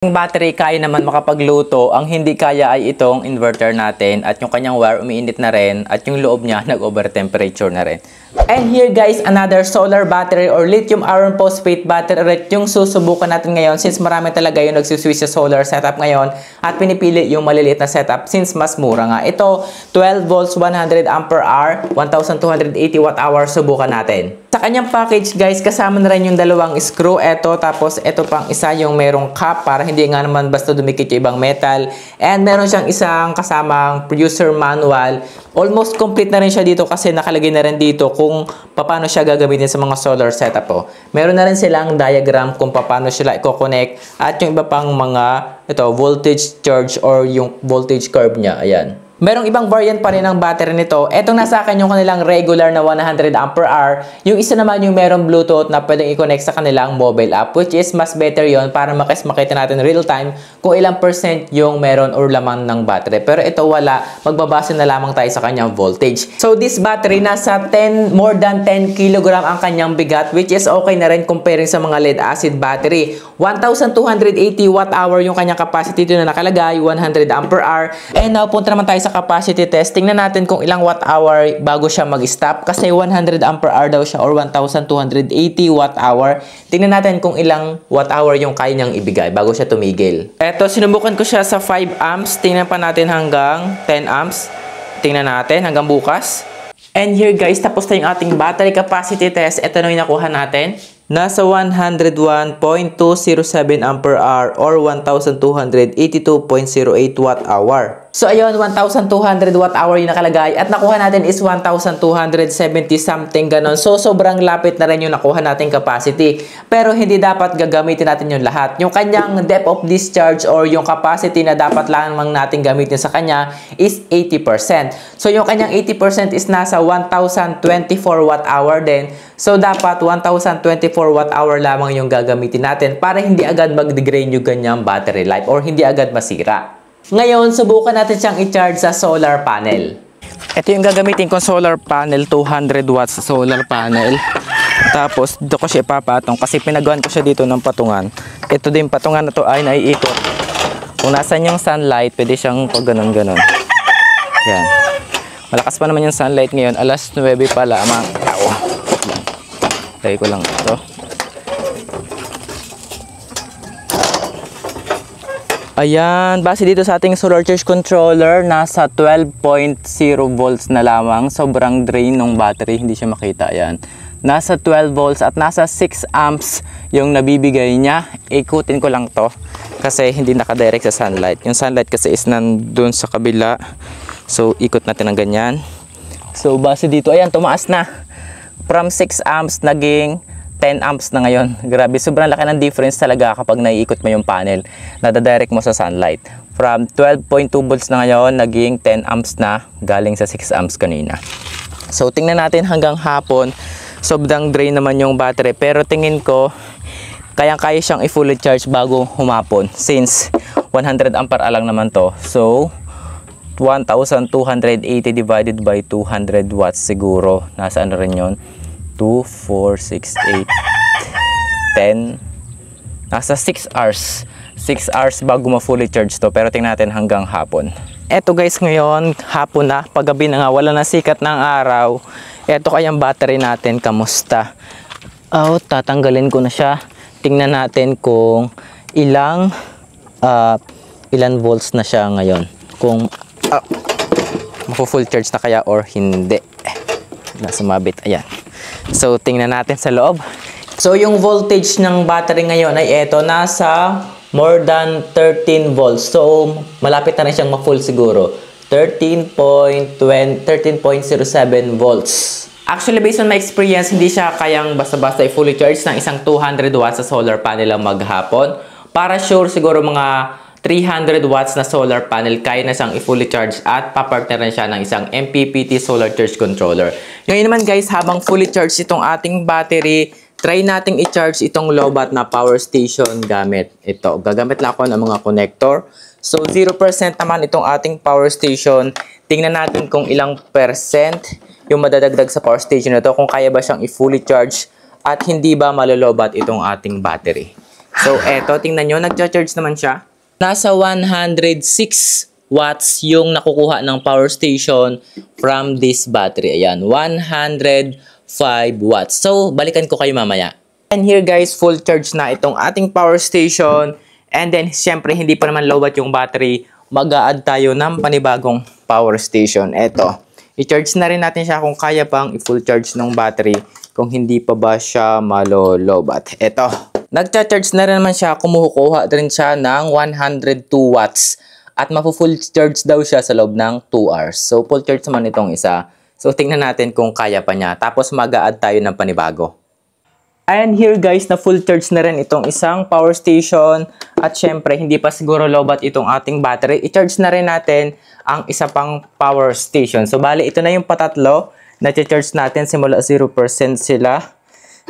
Yung battery kaya naman makapagluto, ang hindi kaya ay itong inverter natin at yung kanyang wire umiinit na rin at yung loob niya nag-over temperature na rin. And here guys, another solar battery or lithium iron phosphate battery ulit yung susubukan natin ngayon since marami talaga yung nagsuswitch sa solar setup ngayon at pinipili yung maliliit na setup since mas mura nga. Ito, 12 volts, 100 ampere hour, 1280 watt hour, subukan natin. Sa kanyang package guys, kasama na rin yung dalawang screw, eto, tapos eto pang isa yung merong cap para hindi nga naman basta dumikit yung ibang metal. And meron siyang isang kasamang producer manual. Almost complete na rin siya dito kasi nakalagay na rin dito kung paano siya gagamitin sa mga solar setup po. Meron na rin silang diagram kung paano sila i-connect at yung iba pang mga voltage charge or yung voltage curve niya. Ayan. Merong ibang variant pa rin ng battery nito. Etong nasa akin yung kanilang regular na 100 ampere hour. Yung isa naman yung merong Bluetooth na pwedeng i-connect sa kanilang mobile app, which is mas better yon para makita natin real time kung ilang percent yung meron or laman ng battery. Pero ito wala, magbabase na lamang tayo sa kanyang voltage. So this battery nasa more than 10 kg ang kanyang bigat, which is okay na rin comparing sa mga lead acid battery. 1280 watt hour yung kanyang capacity dito na nakalagay, 100 ampere hour. And now punta naman tayo sa capacity test. Tingnan natin kung ilang watt hour bago siya mag-stop kasi 100 ampere hour daw siya or 1280 watt hour. Tingnan natin kung ilang watt hour yung kaya niyang ibigay bago siya tumigil. Eto, sinubukan ko siya sa 5 amps. Tingnan pa natin hanggang 10 amps. Tingnan natin hanggang bukas. And here guys, tapos na yung ating battery capacity test. Ito na yung nakuha natin. Nasa 101.207 ampere hour or 1282.08 watt hour. So ayun, 1200 watt hour yung nakalagay at nakuha natin is 1270 something ganon. So sobrang lapit na rin yung nakuha nating capacity. Pero hindi dapat gagamitin natin yung lahat. Yung kanyang depth of discharge or yung capacity na dapat lamang natin gamitin sa kanya is 80%. So yung kanyang 80% is nasa 1024 watt hour din. So dapat 1024 watt hour lamang yung gagamitin natin para hindi agad mag-degrade yung ganyang battery life or hindi agad masira. Ngayon, subukan natin siyang i-charge sa solar panel. Ito yung gagamitin kong solar panel, 200 watts solar panel. Tapos, dito ko siya ipapatong kasi pinagawan ko siya dito ng patungan. Ito din, patungan na to ay naiikot. Kung nasan yung sunlight, pwede siyang pag ganon-ganon. Yan. Malakas pa naman yung sunlight ngayon. Alas 9 pala, mga tao. Lagay ko lang ito. Ayan, base dito sa ating solar charge controller, nasa 12.0 volts na lamang. Sobrang drain ng battery, hindi siya makita. Ayan, nasa 12 volts at nasa 6 amps yung nabibigay niya. Ikutin ko lang to kasi hindi nakadirect sa sunlight. Yung sunlight kasi is nandun sa kabila. So, ikot natin ng ganyan. So, base dito, ayan, tumaas na. From 6 amps, naging 10 amps na ngayon. Grabe, sobrang laki ng difference talaga kapag naiikot mo yung panel. Nadadirect mo sa sunlight. From 12.2 volts na ngayon, naging 10 amps na galing sa 6 amps kanina. So, tingnan natin hanggang hapon. Sobrang drain naman yung battery. Pero tingin ko, kayang-kaya siyang i-fully charge bago humapon. Since 100 ampere lang naman to. So, 1280 divided by 200 watts siguro. Nasa ano rin yun? 2, 4, 6, 8, 10. Nasa 6 hours. 6 hours bago ma-fully charge to. Pero tingnan natin hanggang hapon. Eto guys, ngayon, hapon na. Paggabi na nga, wala na sikat ng araw. Eto kayang battery natin, kamusta? Oh, tatanggalin ko na siya. Tingnan natin kung ilan volts na siya ngayon. Kung ma-full charge na kaya or hindi. Nasa mabit, ayan. So, tingnan natin sa loob. So, yung voltage ng battery ngayon ay eto, nasa more than 13 volts. So, malapit na rin siyang ma-full siguro. 13.07 volts. Actually, based on my experience, hindi siya kayang basta-basta i-fully charge ng isang 200 watts sa solar panel lang maghapon. Para sure, siguro mga 300 watts na solar panel kaya na siyang i-fully charge at papartner na siya ng isang MPPT solar charge controller. Ngayon naman guys, habang fully charge itong ating battery, try nating i-charge itong low-watt na power station gamit ito. Gagamit lang ako ng mga connector. So 0% naman itong ating power station. Tingnan natin kung ilang percent yung madadagdag sa power station na ito, kung kaya ba siyang i-fully charge at hindi ba malolobat itong ating battery. So, eto, tingnan nyo, nagcha-charge naman siya. Nasa 106 watts yung nakukuha ng power station from this battery. Ayan, 105 watts. So, balikan ko kayo mamaya. And here guys, full charge na itong ating power station. And then, syempre, hindi pa naman lowbat yung battery. Mag-a-add tayo ng panibagong power station. Eto, i-charge na rin natin siya kung kaya pang i-full charge ng battery. Kung hindi pa ba siya malolobat. Eto, nagcha-charge na rin naman siya. Kumukuha rin siya ng 102 watts. At mapu-full charge daw siya sa loob ng 2 hours. So, full charge naman itong isa. So, tingnan natin kung kaya pa niya. Tapos, mag-a-add tayo ng panibago. And here guys, na full charge na rin itong isang power station. At syempre, hindi pa siguro lobat itong ating battery. I-charge na rin natin ang isa pang power station. So, bali, ito na yung patatlo. Na-charge natin, simula 0% sila.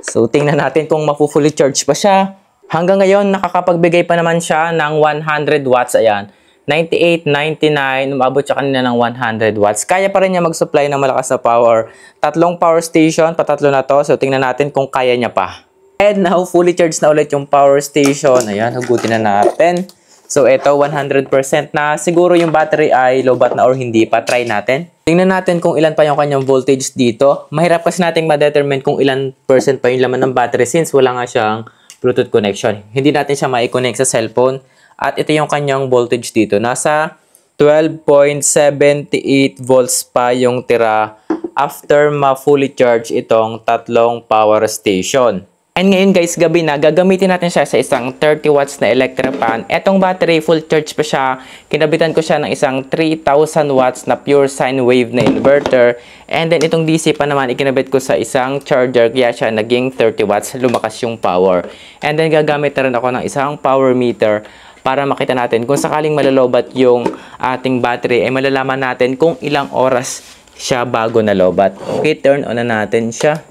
So, tingnan natin kung mapu-fully charge pa siya. Hanggang ngayon, nakakapagbigay pa naman siya ng 100 watts. Ayan, 98, 99, umabot siya kanina ng 100 watts. Kaya pa rin niya mag-supply ng malakas na power. Tatlong power station, patatlo na to. So, tingnan natin kung kaya niya pa. And now, fully charged na ulit yung power station. Ayan, hugutin na natin. So, ito, 100% na. Siguro yung battery ay lobat na or hindi pa. Try natin. Tingnan natin kung ilan pa yung kanyang voltage dito. Mahirap kasi nating ma-determine kung ilan percent pa yung laman ng battery since wala nga siyang Bluetooth connection. Hindi natin siya ma-connect sa cellphone. At ito yung kanyang voltage dito. Nasa 12.78 volts pa yung tira after ma-fully charge itong tatlong power station. And ngayon guys, gabi na, gagamitin natin siya sa isang 30 watts na electric fan. Etong battery, full charge pa siya. Kinabitan ko siya ng isang 3,000 watts na pure sine wave na inverter. And then itong DC pa naman, ikinabit ko sa isang charger. Kaya siya naging 30 watts, lumakas yung power. And then gagamit na rin ako ng isang power meter para makita natin kung sakaling malalobat yung ating battery, ay malalaman natin kung ilang oras siya bago nalobat. Okay, turn on na natin siya.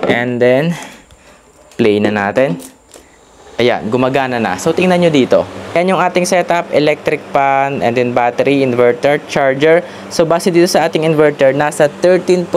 And then, play na natin. Ayan, gumagana na. So, tingnan nyo dito. Yan yung ating setup, electric fan, and then battery, inverter, charger. So, base dito sa ating inverter, nasa 13.7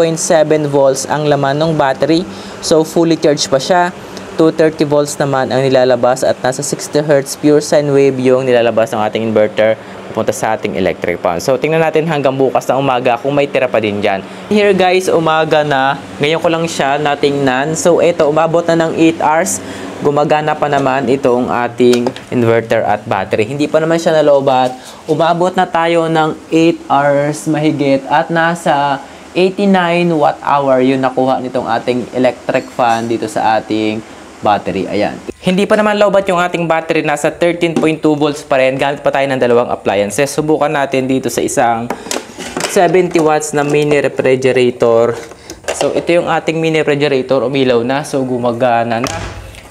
volts ang laman ng battery. So, fully charged pa siya. 230 volts naman ang nilalabas at nasa 60 Hz pure sine wave yung nilalabas ng ating inverter pupunta sa ating electric fan. So, tingnan natin hanggang bukas na umaga kung may tira pa din dyan. Here guys, umaga na. Ngayon ko lang siya natingnan. So, ito, umabot na ng 8 hours. Gumagana pa naman itong ating inverter at battery. Hindi pa naman siya nalobat. Umabot na tayo ng 8 hours mahigit at nasa 89 watt hour yung nakuha nitong ating electric fan dito sa ating battery. Ayan. Hindi pa naman lobat yung ating battery. Nasa 13.2 volts pa rin. Gamit pa tayo ng dalawang appliances. Subukan natin dito sa isang 70 watts na mini refrigerator. So, ito yung ating mini refrigerator. Umilaw na. So, gumagana na.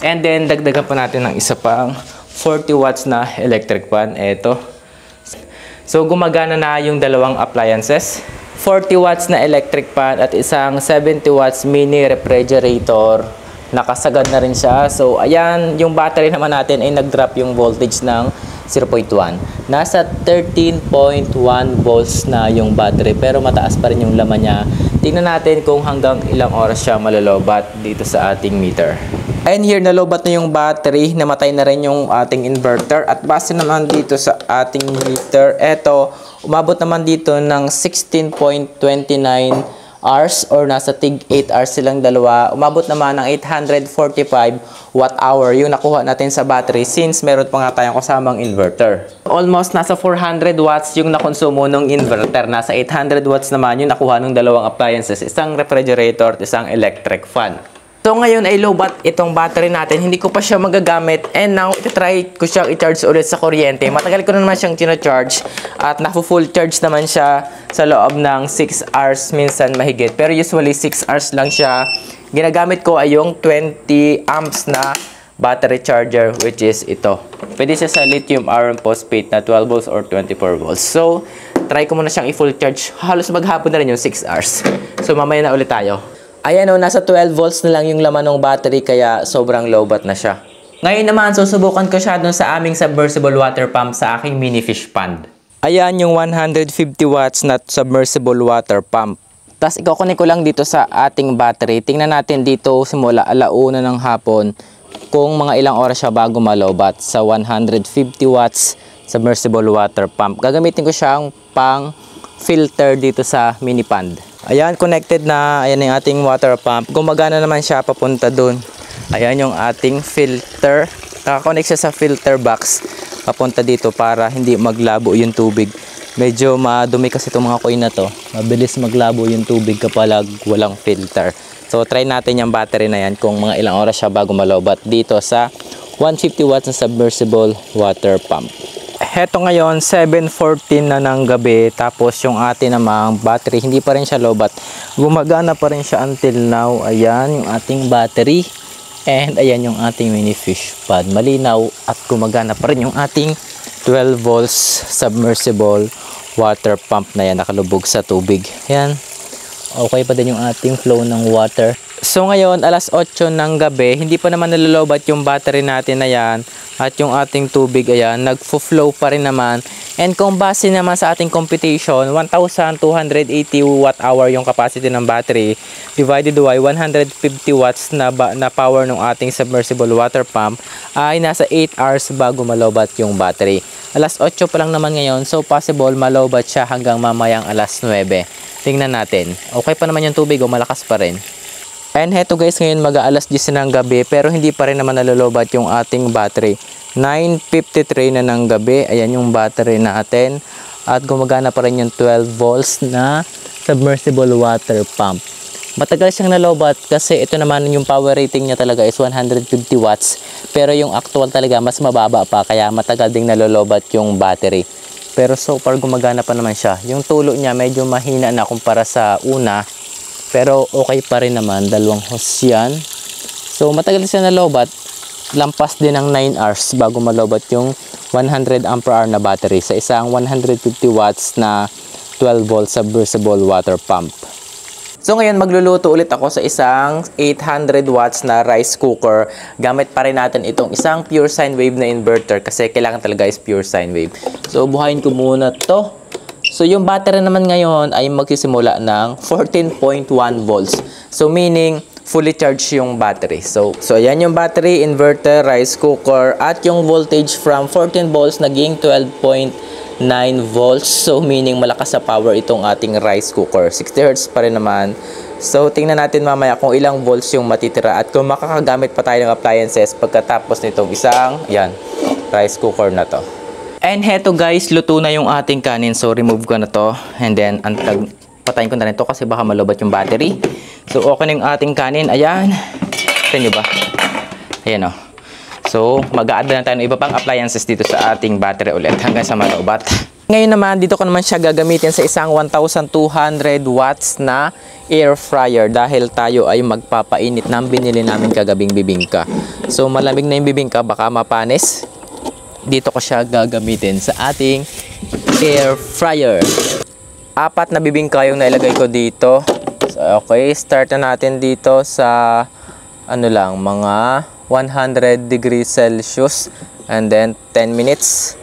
And then, dagdagan pa natin ng isa pang 40 watts na electric fan. Ito. So, gumagana na yung dalawang appliances. 40 watts na electric fan at isang 70 watts mini refrigerator. Nakasagad na rin siya. So, ayan, yung battery naman natin ay nag-drop yung voltage ng 0.1. Nasa 13.1 volts na yung battery pero mataas pa rin yung laman niya. Tingnan natin kung hanggang ilang oras siya malolobat dito sa ating meter. And here, nalobat na yung battery. Namatay na rin yung ating inverter. At base naman dito sa ating meter, eto, umabot naman dito ng 16.29 hours or nasa tig 8 hours silang dalawa. Umabot naman ng 845 watt hour yung nakuha natin sa battery since meron pa nga tayong kasamang inverter. Almost nasa 400 watts yung nakonsumo ng inverter. Nasa 800 watts naman yung nakuha ng dalawang appliances. Isang refrigerator at isang electric fan. So ngayon ay low-bat itong battery natin. Hindi ko pa siya magagamit. And now, try ko siyang i-charge ulit sa kuryente. Matagal ko na naman siyang tina-charge. At nafu-full charge naman siya sa loob ng 6 hours minsan mahigit. Pero usually 6 hours lang siya. Ginagamit ko ay yung 20 amps na battery charger, which is ito. Pwede siya sa lithium iron phosphate na 12 volts or 24 volts. So, try ko muna siyang i-full charge. Halos maghapon na rin yung 6 hours. So, mamaya na ulit tayo. Ayan o, nasa 12 volts na lang yung laman ng battery kaya sobrang low-bat na siya. Ngayon naman, susubukan ko siya dun sa aming submersible water pump sa aking mini fish pond. Ayan yung 150 watts na submersible water pump. Tapos ikokonek ko lang dito sa ating battery. Tingnan natin dito simula 1:00 ng hapon kung mga ilang oras siya bago malobat sa 150 watts submersible water pump. Gagamitin ko siyang pang filter dito sa mini pond. Ayan, connected na. Ayan yung ating water pump. Gumagana naman siya papunta dun. Ayan yung ating filter. Nakakonect siya sa filter box papunta dito para hindi maglabo yung tubig. Medyo madumi kasi itong mga coin na to. Mabilis maglabo yung tubig kapag walang filter. So try natin yung battery na yan kung mga ilang oras siya bago malobat dito sa 150 watts na submersible water pump. Heto ngayon 7:14 na ng gabi, tapos yung atin namang battery hindi pa rin siya lobat. Gumagana pa rin siya until now. Ayan yung ating battery. And ayan yung ating mini fish pad. Malinaw at gumagana pa rin yung ating 12 volts submersible water pump na yan, nakalubog sa tubig. Ayan. Okay pa din yung ating flow ng water. So ngayon, alas 8 ng gabi, hindi pa naman nalolobat yung battery natin na yan. At yung ating tubig, ayan, nagfo-flow pa rin naman. And kung base naman sa ating computation, 1,280 watt-hour yung capacity ng battery divided by 150 watts na power ng ating submersible water pump ay nasa 8 hours bago malobat yung battery. Alas 8 pa lang naman ngayon, so possible malobat siya hanggang mamayang alas 9. Tingnan natin. Okay pa naman yung tubig o malakas pa rin. And heto guys, ngayon mag-aalas 10 ng gabi pero hindi pa rin naman nalolobat yung ating battery. 9:53 na ng gabi. Ayan yung battery natin. At gumagana pa rin yung 12 volts na submersible water pump. Matagal siyang nalobat kasi ito naman yung power rating niya talaga is 150 watts. Pero yung actual talaga mas mababa pa kaya matagal ding nalolobat yung battery. Pero so far gumagana pa naman siya. Yung tulo niya medyo mahina na kumpara sa una. Pero okay pa rin naman. Dalawang hose yan. So matagal siya nalobat. Lampas din ng 9 hours bago malobat yung 100 ampere hour na battery sa isang 150 watts na 12 volt submersible water pump. So ngayon magluluto ulit ako sa isang 800 watts na rice cooker. Gamit pa rin natin itong isang pure sine wave na inverter kasi kailangan talaga is pure sine wave. So buhayin ko muna to. So yung battery naman ngayon ay magsisimula ng 14.1 volts. So meaning fully charged yung battery. So ayan yung battery, inverter, rice cooker at yung voltage from 14 volts naging 12.9 volts. So meaning malakas sa power itong ating rice cooker. 60 Hz pa rin naman. So tingnan natin mamaya kung ilang volts yung matitira at kung makakagamit pa tayo ng appliances pagkatapos nitong isang rice cooker na to. And heto guys, luto na yung ating kanin. So remove ko na to and then patayin ko na rin to kasi baka malobat yung battery. So okay na yung ating kanin. Ayan. Tignan nyo ba? Ayan o. So mag-a-add na tayo ng iba pang appliances dito sa ating battery ulit hanggang sa malobat. Ngayon naman, dito ko naman siya gagamitin sa isang 1,200 watts na air fryer dahil tayo ay magpapainit ng binili namin kagabing bibingka. So malamig na yung bibingka, baka mapanis. Dito ko siya gagamitin sa ating air fryer. 4 na bibingka yung nailagay ko dito. So, okay, start na natin dito sa mga 100 degrees Celsius and then 10 minutes.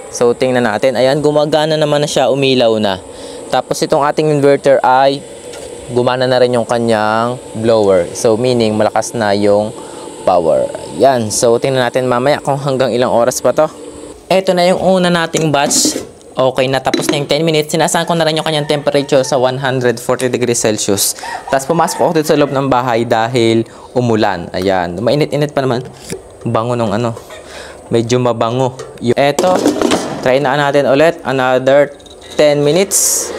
So tingnan natin. Ayan, gumagana naman na siya, umilaw na. Tapos itong ating inverter ay gumana na rin yung kanyang blower. So meaning malakas na yung power. Yan. So tingnan natin mamaya kung hanggang ilang oras pa to. Ito na yung una nating batch. Okay na, tapos na yung 10 minutes. Sinasaan ko na rin yung kanyang temperature sa 140 degrees Celsius. Tapos pumasok ako dito sa loob ng bahay dahil umulan. Ayan. Mainit-init pa naman. Bango nung medyo mabango. Eto, try na natin ulit. Another 10 minutes.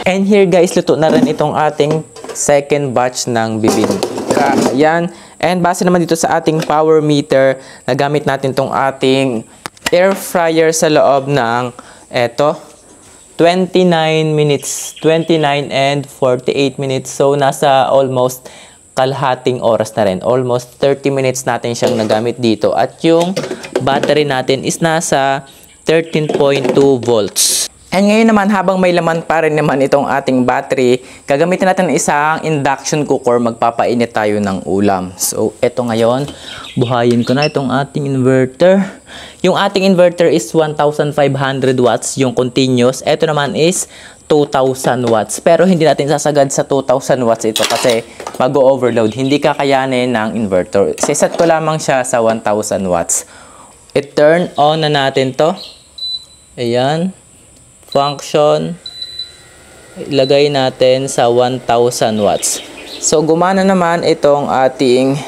And here guys, luto na rin itong ating second batch ng bibingka. Ayan. And base naman dito sa ating power meter, nagamit natin itong ating air fryer sa loob ng 29 minutes. 29 and 48 minutes. So, nasa almost kalahating oras na rin. Almost 30 minutes natin siyang nagamit dito. At yung battery natin is nasa 13.2 volts. And ngayon naman, habang may laman pa rin naman itong ating battery, gagamitin natin isang induction cooker, magpapainit tayo ng ulam. So, eto ngayon, buhayin ko na itong ating inverter. Yung ating inverter is 1,500 watts, yung continuous. Eto naman is 2,000 watts. Pero hindi natin sasagad sa 2,000 watts ito kasi mag-overload. Hindi kakayanin ng inverter. Siset ko lamang siya sa 1,000 watts. I-turn on na natin to. Ayan. Function, ilagay natin sa 1,000 watts. So, gumana naman itong ating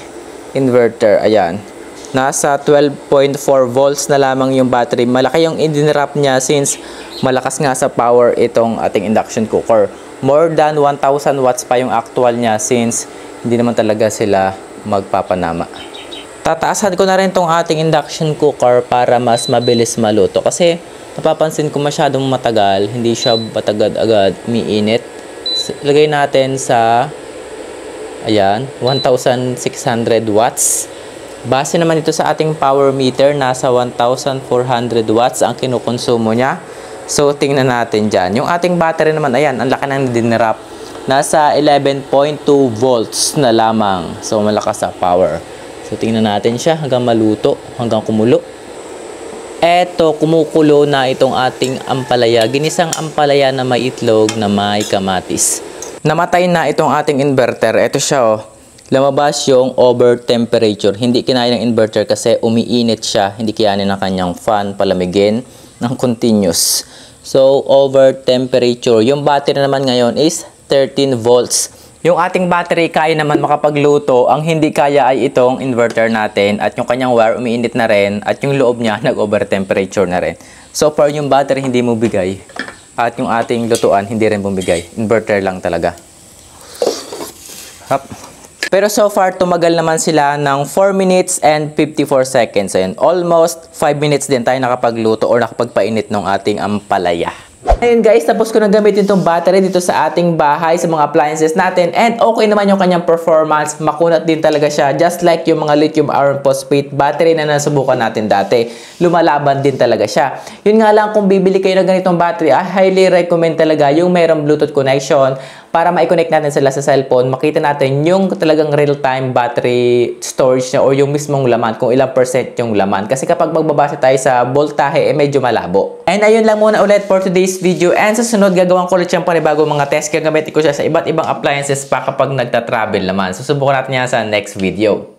inverter. Ayan. Nasa 12.4 volts na lamang yung battery. Malaki yung idinrap niya since malakas nga sa power itong ating induction cooker. More than 1,000 watts pa yung actual niya since hindi naman talaga sila magpapanama. Tataasan ko na rin itong ating induction cooker para mas mabilis maluto. Kasi napapansin ko masyadong matagal, hindi siya batagad-agad umiinit. Lagay natin sa, ayan, 1,600 watts. Base naman ito sa ating power meter, nasa 1,400 watts ang kinukonsumo niya. So, tingnan natin dyan. Yung ating battery naman, ayan, ang laki ng dinrap. Nasa 11.2 volts na lamang. So, malakas sa power. So, tingnan natin siya hanggang maluto, hanggang kumulo. Eto, kumukulo na itong ating ampalaya. Ginisang ampalaya na may itlog na may kamatis. Namatay na itong ating inverter. Eto siya, oh. Lumabas yung over temperature. Hindi kinaya ng inverter kasi umiinit siya. Hindi kayanin ng kanyang fan palamigin ng continuous. So, over temperature. Yung battery naman ngayon is 13 volts. Yung ating battery kaya naman makapagluto, ang hindi kaya ay itong inverter natin at yung kanyang wire umiinit na rin at yung loob niya nag-over temperature na rin. So far yung battery hindi mo bigay at yung ating lutuan hindi rin bumigay. Inverter lang talaga. Hop. Pero so far tumagal naman sila ng 4 minutes and 54 seconds. Ayan, almost 5 minutes din tayo nakapagluto or nakapagpainit ng ating ampalaya. Ayun guys, tapos ko na gamitin itong battery dito sa ating bahay, sa mga appliances natin. And okay naman yung kanyang performance. Makunat din talaga siya. Just like yung mga lithium iron phosphate battery na nasubukan natin dati. Lumalaban din talaga siya. Yun nga lang, kung bibili kayo ng ganitong battery, I highly recommend talaga yung mayroong Bluetooth connection para ma-connect natin sila sa cellphone. Makita natin yung talagang real-time battery storage niya or yung mismong laman, kung ilang percent yung laman. Kasi kapag magbabase tayo sa voltahe, medyo malabo. And ayun lang muna ulit for today's video. And sa sunod, gagawin ko ulit siyang panibagong mga test. Gagamitin ko siya sa iba't ibang appliances pa kapag nagta-travel naman. Susubukan natin yan sa next video.